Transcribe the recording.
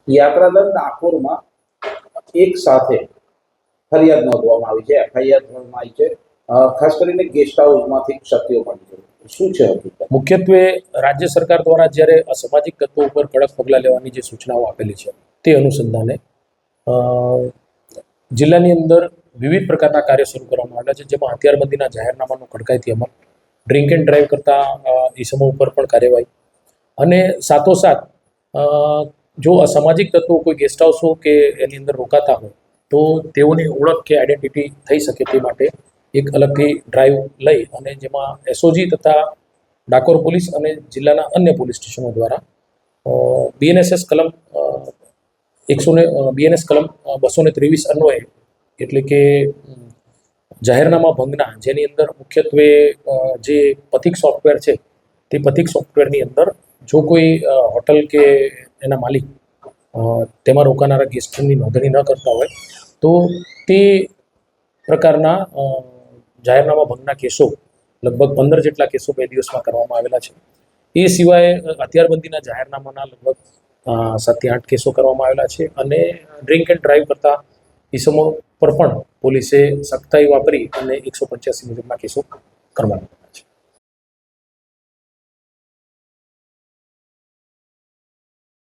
યાત્રાધામ ડાકોરમાં એક સાથે ફરિયાદ નોંધવામાં આવી છે, એફઆઈઆર નોંધવામાં આવી છે, ખાસ કરીને ગેસ્ટ હાઉસમાંથી ક્ષતિઓ મળી છે. શું છે હકીકત? મુખ્યત્વે રાજ્ય સરકાર દ્વારા જ્યારે અસામાજિક તત્વો ઉપર કડક પગલાં લેવાની જે સૂચનાઓ આપેલી છે તે અનુસંધાને જિલ્લાની અંદર વિવિધ પ્રકારના કાર્ય શરૂ કરવામાં આવ્યા છે, જેમાં હથિયારબંધીના જાહેરનામાનો કડકાઈથી અમલ, ડ્રિંક એન્ડ ડ્રાઈવ કરતા ઇસમો ઉપર પણ કાર્યવાહી, અને સાથોસાથ જો અસામાજિક તત્વો કોઈ ગેસ્ટ હાઉસો કે એની અંદર રોકાતા હોય તો તેઓની ઓળખ કે આઈડેન્ટિટી થઈ શકે તે માટે એક અલગથી ડ્રાઈવ લઈ અને જેમાં એસઓજી તથા ડાકોર પોલીસ અને જિલ્લાના અન્ય પોલીસ સ્ટેશનો દ્વારા બીએનએસ કલમ 223 અન્વયે, એટલે કે જાહેરનામા ભંગના, જેની અંદર મુખ્યત્વે જે પથિક સોફ્ટવેર છે તે પથિક સોફ્ટવેરની અંદર જો કોઈ હોટલ કે એના માલિક તેમાં રોકાનારા ગેસ્ટની નોંધણી ન કરતા હોય તો તે પ્રકારના જાહેરનામા ભંગના કેસો લગભગ 15 જેટલા કેસો 2 દિવસમાં કરવામાં આવેલા છે. એ સિવાય હથિયારબંધીના જાહેરનામાના લગભગ 7 થી 8 કેસો કરવામાં આવેલા છે, અને ડ્રિંક એન્ડ ડ્રાઈવ કરતા ઇસમો પર પણ પોલીસે સખ્તાઈ વાપરી અને 185 મુજબના કેસો કરવાના.